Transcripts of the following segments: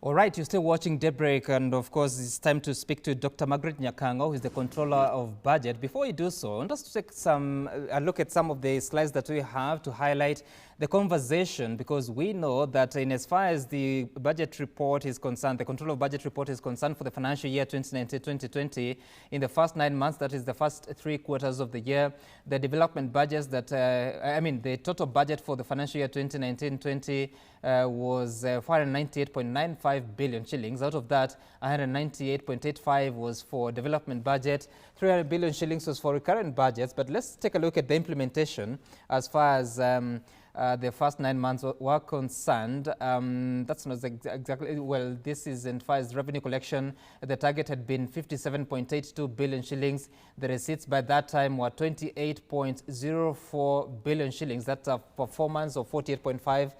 All right, you're still watching Daybreak, and of course, it's time to speak to Dr. Margaret Nyakango, who is the Controller of Budget. Before we do so, I want us to take a look at some of the slides that we have to highlight the conversation, because we know that in as far as the budget report is concerned, the Controller of Budget report is concerned for the financial year 2019-2020, in the first 9 months, that is the first 3 quarters of the year, the development budgets that, the total budget for the financial year 2019-20 was 498.95 billion shillings. Out of that, 198.85 was for development budget, 300 billion shillings was for recurrent budgets. But let's take a look at the implementation as far as the first 9 months were concerned. That's not exactly, well, this is in far as revenue collection. The target had been 57.82 billion shillings. The receipts by that time were 28.04 billion shillings. That's a performance of 48.5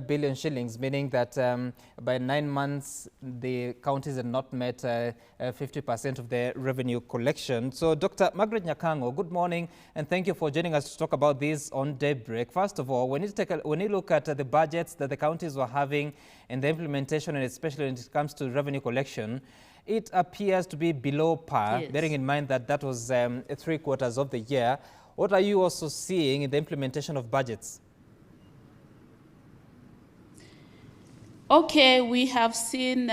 billion shillings, meaning that by 9 months, the counties had not met 50% of their revenue collection. So, Dr. Margaret Nyakango, good morning, and thank you for joining us to talk about this on Daybreak. First of all, when you look at the budgets that the counties were having and the implementation, and especially when it comes to revenue collection, it appears to be below par, yes, bearing in mind that that was 3 quarters of the year. What are you also seeing in the implementation of budgets? Okay, we have seen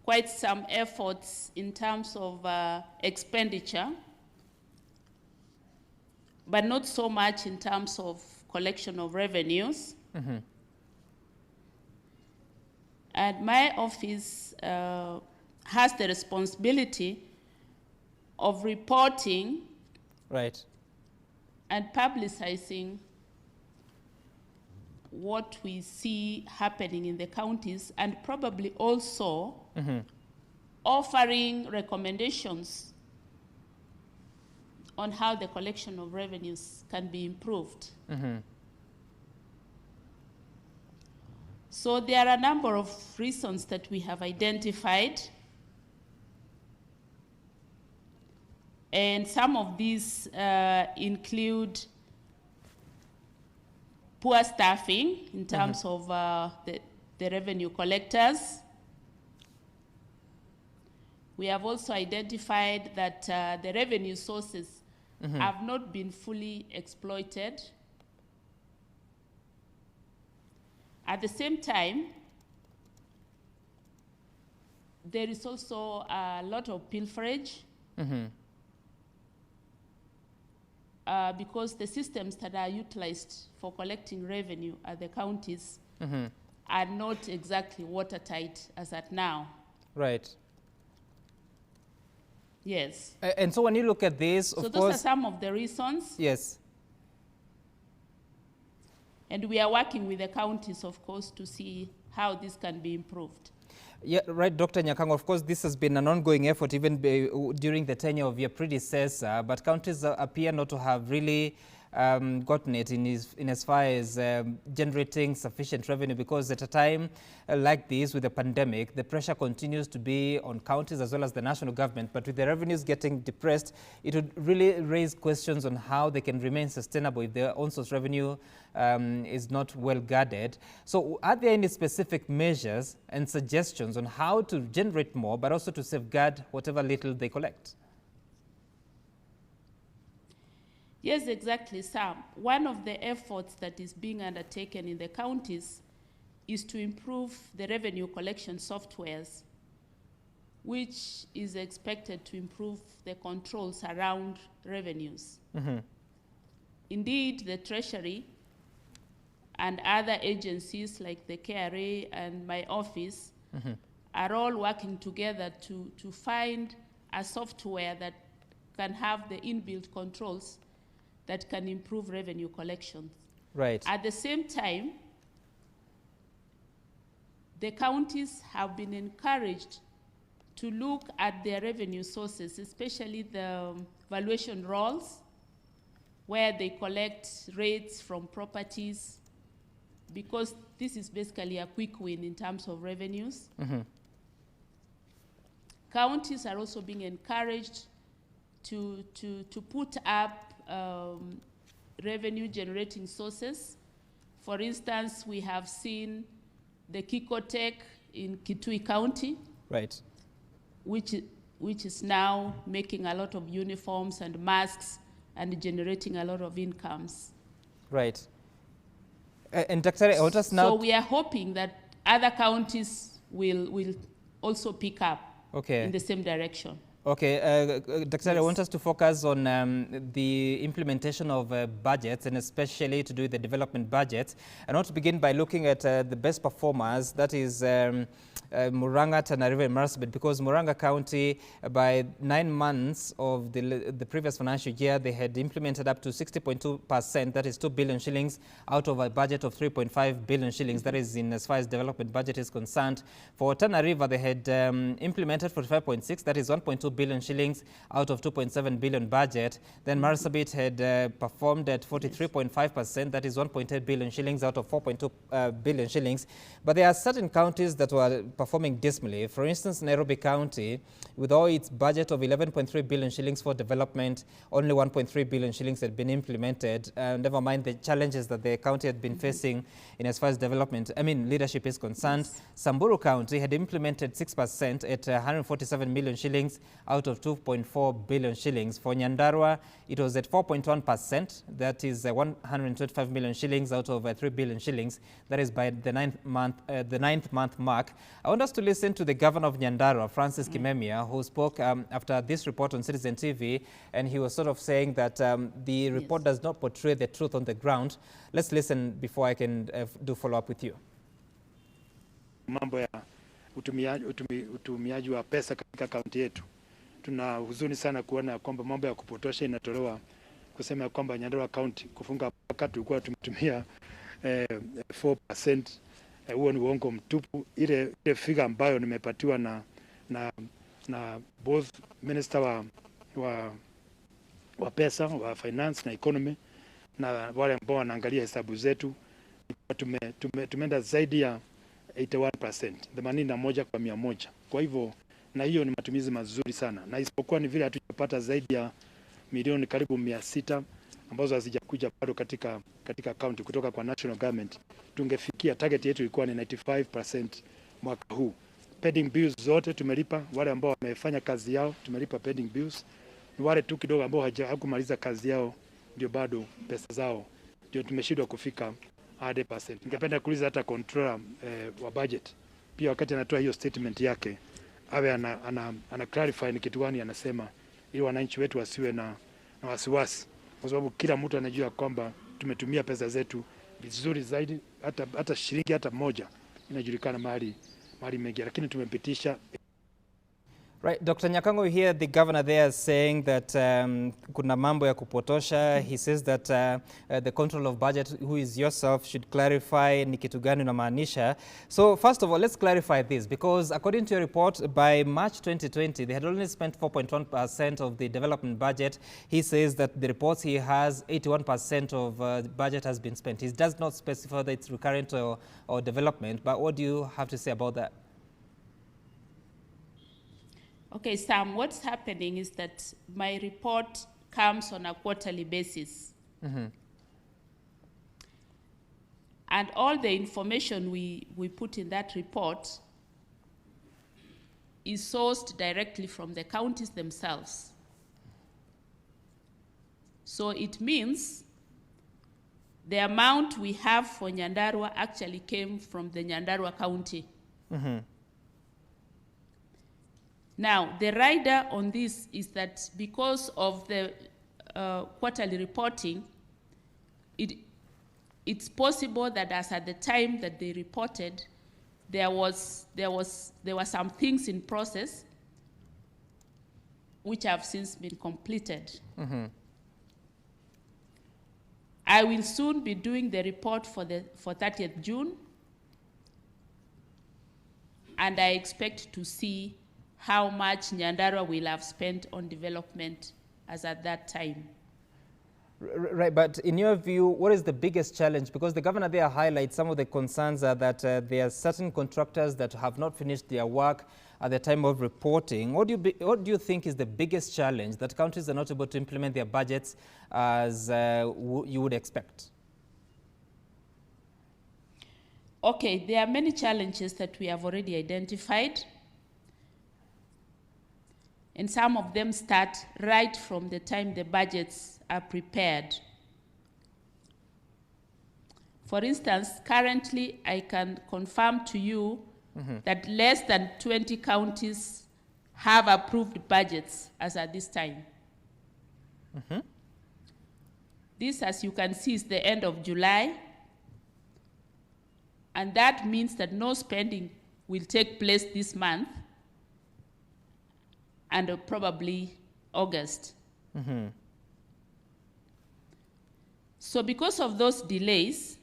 quite some efforts in terms of expenditure, but not so much in terms of collection of revenues. Mm-hmm. And my office has the responsibility of reporting, right, and publicizing what we see happening in the counties, and probably also offering recommendations on how the collection of revenues can be improved. So there are a number of reasons that we have identified, and some of these include poor staffing in terms of the revenue collectors. We have also identified that the revenue sources have not been fully exploited. At the same time, there is also a lot of pilferage. Because the systems that are utilized for collecting revenue at the counties are not exactly watertight as at now. Right. Yes. And so when you look at this, of course... So those are some of the reasons. Yes. And we are working with the counties, of course, to see how this can be improved. Yeah, right, Dr. Nyakango. Of course, this has been an ongoing effort even during the tenure of your predecessor, but counties appear not to have really gotten it in as far as generating sufficient revenue, because at a time like this with the pandemic, the pressure continues to be on counties as well as the national government. But with the revenues getting depressed, it would really raise questions on how they can remain sustainable if their own source revenue is not well guarded. So are there any specific measures and suggestions on how to generate more, but also to safeguard whatever little they collect? Yes, exactly, Sam. One of the efforts that is being undertaken in the counties is to improve the revenue collection softwares, which is expected to improve the controls around revenues. Indeed, the Treasury and other agencies like the KRA and my office are all working together to find a software that can have the inbuilt controls that can improve revenue collections. Right. At the same time, the counties have been encouraged to look at their revenue sources, especially the valuation rolls, where they collect rates from properties, because this is basically a quick win in terms of revenues. Counties are also being encouraged to put up revenue generating sources. For instance, we have seen the Kikotech in Kitui County, Right. which is now making a lot of uniforms and masks and generating a lot of incomes. Right. And Dr. I want us now. So we are hoping that other counties will also pick up in the same direction. Okay, Dr. Yes. I want us to focus on the implementation of budgets, and especially to do with the development budgets. I want to begin by looking at the best performers, that is Murang'a, Tana River, and Marsabit, because Murang'a County, by 9 months of the previous financial year, they had implemented up to 60.2%, that is 2 billion shillings, out of a budget of 3.5 billion shillings. That is in as far as development budget is concerned. For Tana River, they had implemented 45.6, that is 1.2 billion shillings out of 2.7 billion budget. Then Marsabit had performed at 43.5%, that is 1.8 billion shillings out of 4.2 billion shillings. But there are certain counties that were performing dismally. For instance, Nairobi County, with all its budget of 11.3 billion shillings for development, only 1.3 billion shillings had been implemented. Never mind the challenges that the county had been facing in as far as development, leadership is concerned. Samburu County had implemented 6% at 147 million shillings out of 2.4 billion shillings. For Nyandarua, it was at 4.1%, that is 125 million shillings out of 3 billion shillings. That is by the ninth month mark. I want us to listen to the governor of Nyandarua, Francis Kimemia, who spoke after this report on Citizen TV, and he was sort of saying that the report does not portray the truth on the ground. Let's listen before I can do follow up with you. Mambo ya utumiaji wa pesa katika kaunti yetu. Tuna huzuni sana kuona kwamba mambo ya kupotosha inatolewa kusema kwamba Nyandarua County kufunga wakati tulikuwa tumetumia 4%. Huo ni uongo mtupu. Ile figure ambayo nimepatiwa na both minister wa pesa, wa finance na economy, na wale ambao wanaangalia hesabu zetu, tumeenda zaidi ya 81%, 81 kwa 100. Kwa hivyo, na hiyo ni matumizi mazuri sana, na isipokuwa ni vile hatujapata zaidi ya milioni karibu 600 ambazo hazijakuja bado katika county kutoka kwa national government. Tungefikia, target yetu ilikuwa ni 95% mwaka huu. Pending bills zote tumelipa, wale ambao wamefanya kazi yao tumelipa pending bills. Ni wale tu kidogo ambao hawakumaliza kazi yao ndio bado pesa zao ndio tumeshindwa kufika 100%. Ningependa kuuliza hata controller wa budget pia, wakati anatoa hiyo statement yake, awe ana clarify ni kitu gani anasema, ili wananchi wetu wasiwe na wasiwasi, kwa sababu kila mtu anajua kwamba tumetumia pesa zetu vizuri zaidi, hata shilingi hata moja inajulikana mahali mengi, lakini tumepitisha. Right, Dr. Nyakango, you hear the governor there saying that kuna mambo ya kupotosha. He says that the control of budget, who is yourself, should clarify ni kitu gani unamaanisha. So first of all, let's clarify this, because according to your report, by March 2020, they had only spent 4.1% of the development budget. He says that the reports he has, 81% of the budget has been spent. He does not specify that it's recurrent or development, but what do you have to say about that? Okay, Sam, what's happening is that my report comes on a quarterly basis. And all the information we put in that report is sourced directly from the counties themselves. So it means the amount we have for Nyandarua actually came from the Nyandarua County. Now, the rider on this is that because of the quarterly reporting, it's possible that as at the time that they reported, there were some things in process which have since been completed. I will soon be doing the report for 30th June, and I expect to see how much Nyandarua will have spent on development as at that time. Right, but in your view, what is the biggest challenge? Because the governor there highlights some of the concerns are that there are certain contractors that have not finished their work at the time of reporting. What do you think is the biggest challenge that counties are not able to implement their budgets as you would expect? Okay, there are many challenges that we have already identified. And some of them start right from the time the budgets are prepared. For instance, currently I can confirm to you that less than 20 counties have approved budgets as at this time. This, as you can see, is the end of July. And that means that no spending will take place this month and probably August. So because of those delays,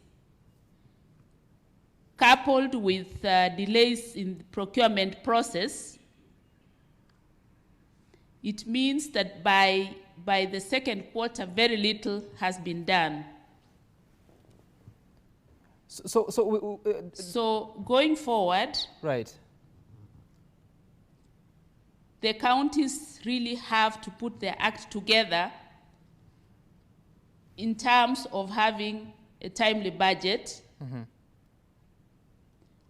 coupled with delays in the procurement process, it means that by the second quarter, very little has been done. So going forward, right, the counties really have to put their act together in terms of having a timely budget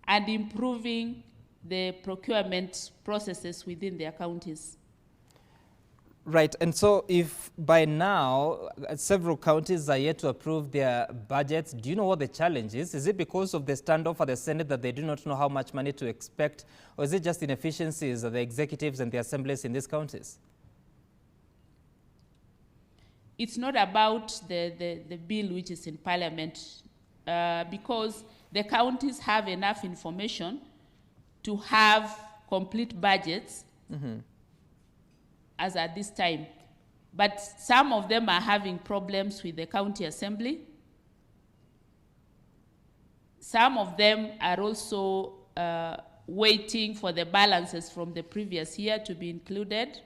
and improving the procurement processes within their counties. Right, and so if by now several counties are yet to approve their budgets, do you know what the challenge is? Is it because of the standoff at the Senate that they do not know how much money to expect, or is it just inefficiencies of the executives and the assemblies in these counties? It's not about the bill which is in Parliament, because the counties have enough information to have complete budgets as at this time. But some of them are having problems with the county assembly. Some of them are also waiting for the balances from the previous year to be included.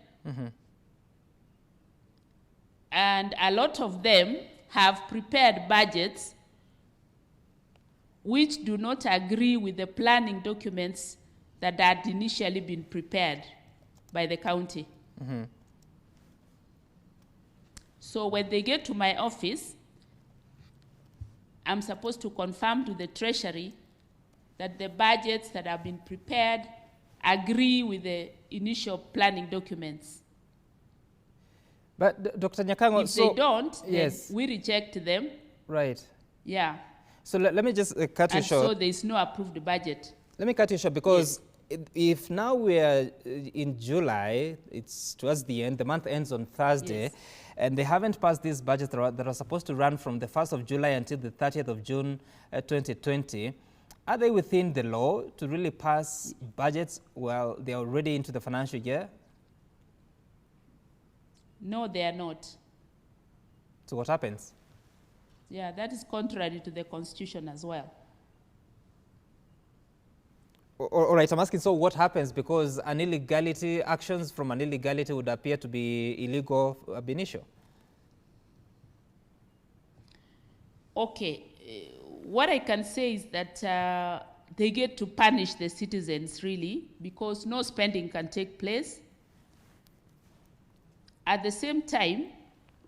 And a lot of them have prepared budgets which do not agree with the planning documents that had initially been prepared by the county. So when they get to my office, I'm supposed to confirm to the Treasury that the budgets that have been prepared agree with the initial planning documents. But Dr. Nyakango, if they don't, yes, then we reject them. Right. Yeah. So let me just cut you short. And so there is no approved budget. Let me cut you short, because if now we are in July, it's towards the end, the month ends on Thursday, and they haven't passed these budgets that are supposed to run from the 1st of July until the 30th of June 2020, are they within the law to really pass budgets while they are already into the financial year? No, they are not. So what happens? Yeah, that is contrary to the Constitution as well. All right, I'm asking, so what happens? Because an illegality, actions from an illegality would appear to be illegal ab initio. Okay, what I can say is that they get to punish the citizens, really, because no spending can take place. At the same time,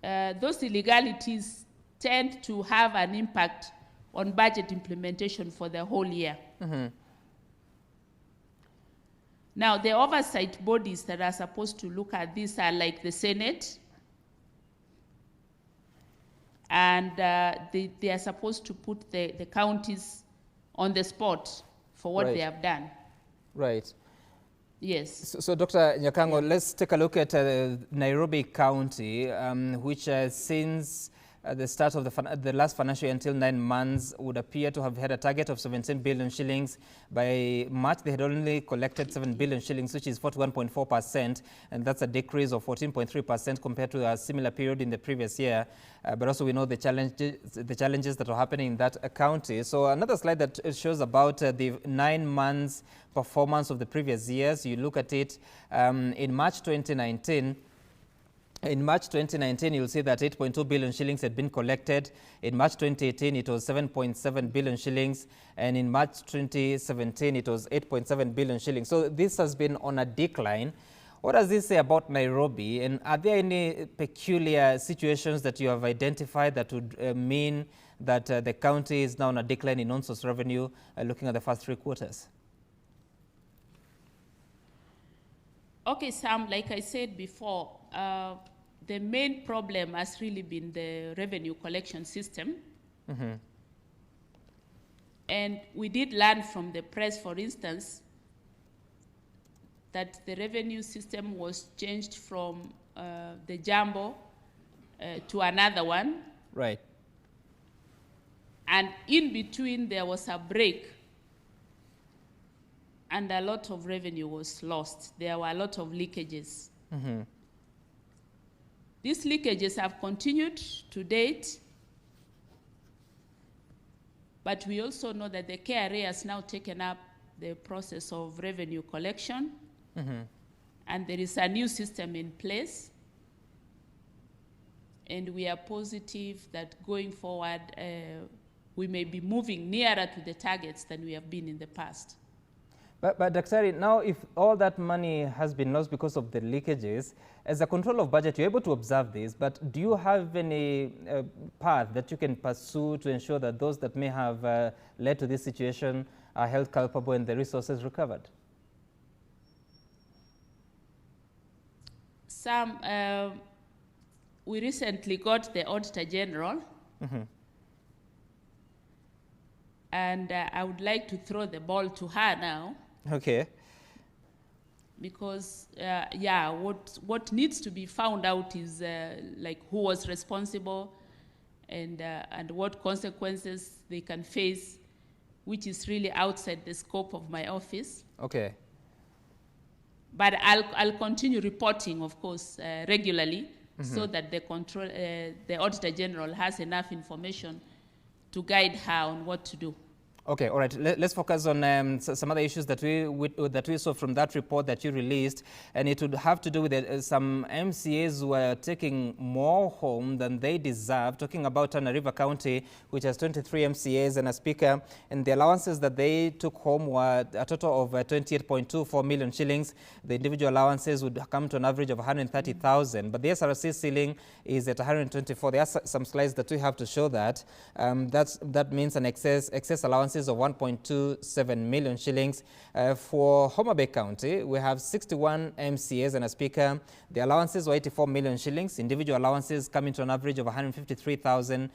those illegalities tend to have an impact on budget implementation for the whole year. Now, the oversight bodies that are supposed to look at this are like the Senate, and they are supposed to put the counties on the spot for what they have done. Right. Yes. So Dr. Nyakango, let's take a look at Nairobi County, which since the start of the last financial year until 9 months would appear to have had a target of 17 billion shillings. By March, they had only collected 7 billion shillings, which is 41.4%, and that's a decrease of 14.3% compared to a similar period in the previous year. But also we know the challenges that are happening in that county. So another slide that shows about the 9 months performance of the previous years. You look at it in March 2019. In March 2019, you'll see that 8.2 billion shillings had been collected. In March 2018, it was 7.7 billion shillings. And in March 2017, it was 8.7 billion shillings. So this has been on a decline. What does this say about Nairobi, and are there any peculiar situations that you have identified that would mean that the county is now on a decline in non-source revenue looking at the first 3 quarters? Okay, Sam, like I said before, the main problem has really been the revenue collection system. Mm-hmm. And we did learn from the press, for instance, that the revenue system was changed from the jumbo to another one. Right. And in between, there was a break, and a lot of revenue was lost. There were a lot of leakages. Mm-hmm. These leakages have continued to date, but we also know that the KRA has now taken up the process of revenue collection, mm-hmm. and there is a new system in place. And we are positive that going forward, we may be moving nearer to the targets than we have been in the past. But Daktari, now if all that money has been lost because of the leakages, as a control of budget, you're able to observe this, but do you have any path that you can pursue to ensure that those that may have led to this situation are held culpable and the resources recovered? Sam, we recently got the Auditor General, mm-hmm. and I would like to throw the ball to her now. Okay. Because, yeah, what needs to be found out is like who was responsible and what consequences they can face, which is really outside the scope of my office. Okay. But I'll continue reporting, of course, regularly, mm-hmm. so that the Auditor General has enough information to guide her on what to do. Okay, all right. Let's focus on some other issues that we saw from that report that you released, and it would have to do with some MCAs who are taking more home than they deserve. Talking about Tana River County, which has 23 MCAs and a speaker, and the allowances that they took home were a total of 28.24 million shillings. The individual allowances would come to an average of 130,000, but the SRC ceiling is at 124. There are some slides that we have to show that. That means an excess allowances of 1.27 million shillings. For Homa Bay County, we have 61 MCAs and a speaker. The allowances were 84 million shillings. Individual allowances coming to an average of 153,000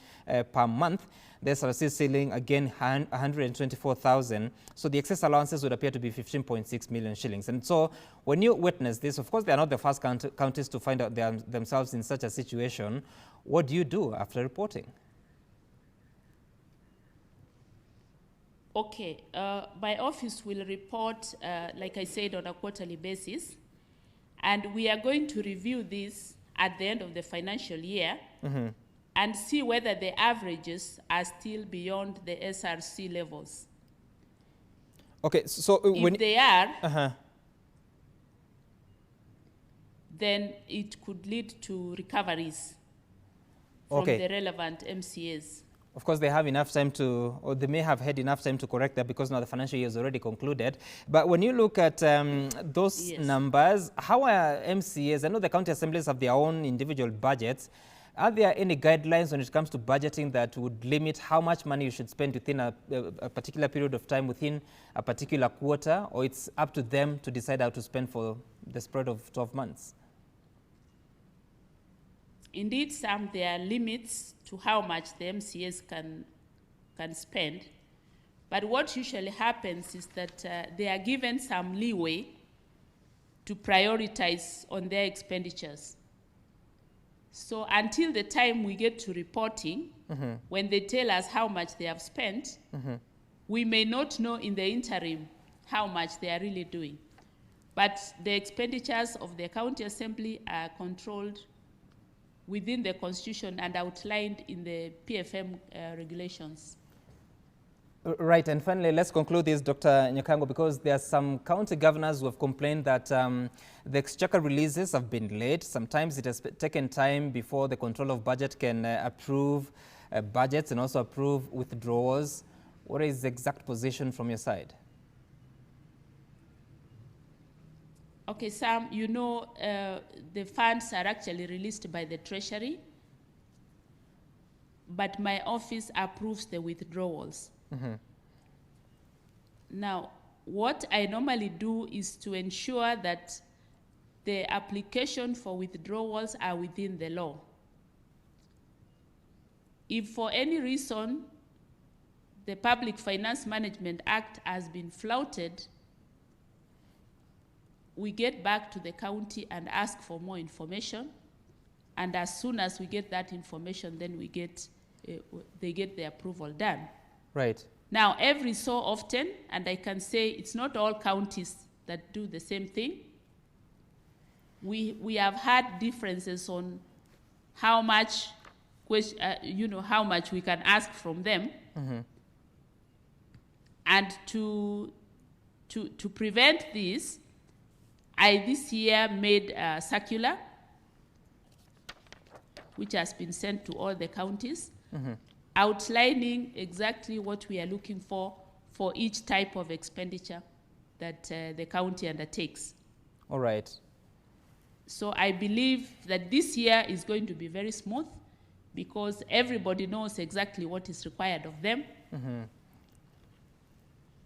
per month. The SRC ceiling, again, 124,000. So the excess allowances would appear to be 15.6 million shillings. And so when you witness this, of course, they are not the first counties to find out themselves in such a situation. What do you do after reporting? Okay, my office will report, like I said, on a quarterly basis, and we are going to review this at the end of the financial year, mm-hmm. and see whether the averages are still beyond the SRC levels. Okay, so if they are, then it could lead to recoveries from the relevant MCAs. Of course, they have enough time to, or they may have had enough time to correct that because now the financial year is already concluded. But when you look at those numbers, how are MCAs? I know the county assemblies have their own individual budgets. Are there any guidelines when it comes to budgeting that would limit how much money you should spend within a particular period of time, within a particular quarter, or it's up to them to decide how to spend for the spread of 12 months? Indeed, Sam, there are limits to how much the MCAs can spend. But what usually happens is that they are given some leeway to prioritize on their expenditures. So until the time we get to reporting, mm-hmm. when they tell us how much they have spent, mm-hmm. we may not know in the interim how much they are really doing. But the expenditures of the county assembly are controlled within the constitution and outlined in the PFM regulations. Right, and finally, let's conclude this, Dr. Nyakango, because there are some county governors who have complained that the exchequer releases have been late. Sometimes it has taken time before the control of budget can approve budgets and also approve withdrawals. What is the exact position from your side? Okay, Sam, you know, the funds are actually released by the Treasury, but my office approves the withdrawals. Now, what I normally do is to ensure that the application for withdrawals are within the law. If for any reason the Public Finance Management Act has been flouted, we get back to the county and ask for more information. And as soon as we get that information, then we get, they get the approval done. Right. Now, every so often, and I can say it's not all counties that do the same thing, we have had differences on how much, how much we can ask from them. And to prevent this, I this year made a circular which has been sent to all the counties, outlining exactly what we are looking for each type of expenditure that the county undertakes. All right. So I believe that this year is going to be very smooth because everybody knows exactly what is required of them.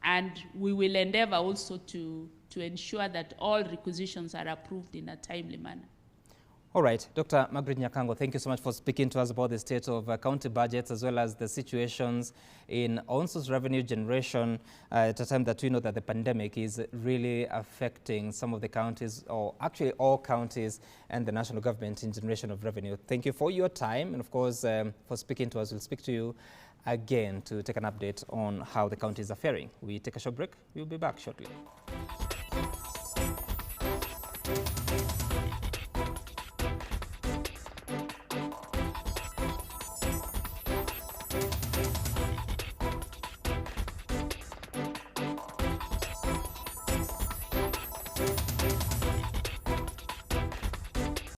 And we will endeavor also to ensure that all requisitions are approved in a timely manner. All right, Dr. Margaret Nyakango, thank you so much for speaking to us about the state of county budgets as well as the situations in ONSU's revenue generation at a time that we know that the pandemic is really affecting some of the counties, or actually all counties and the national government in generation of revenue. Thank you for your time and, of course, for speaking to us. We'll speak to you again to take an update on how the counties are faring. We take a short break. We'll be back shortly.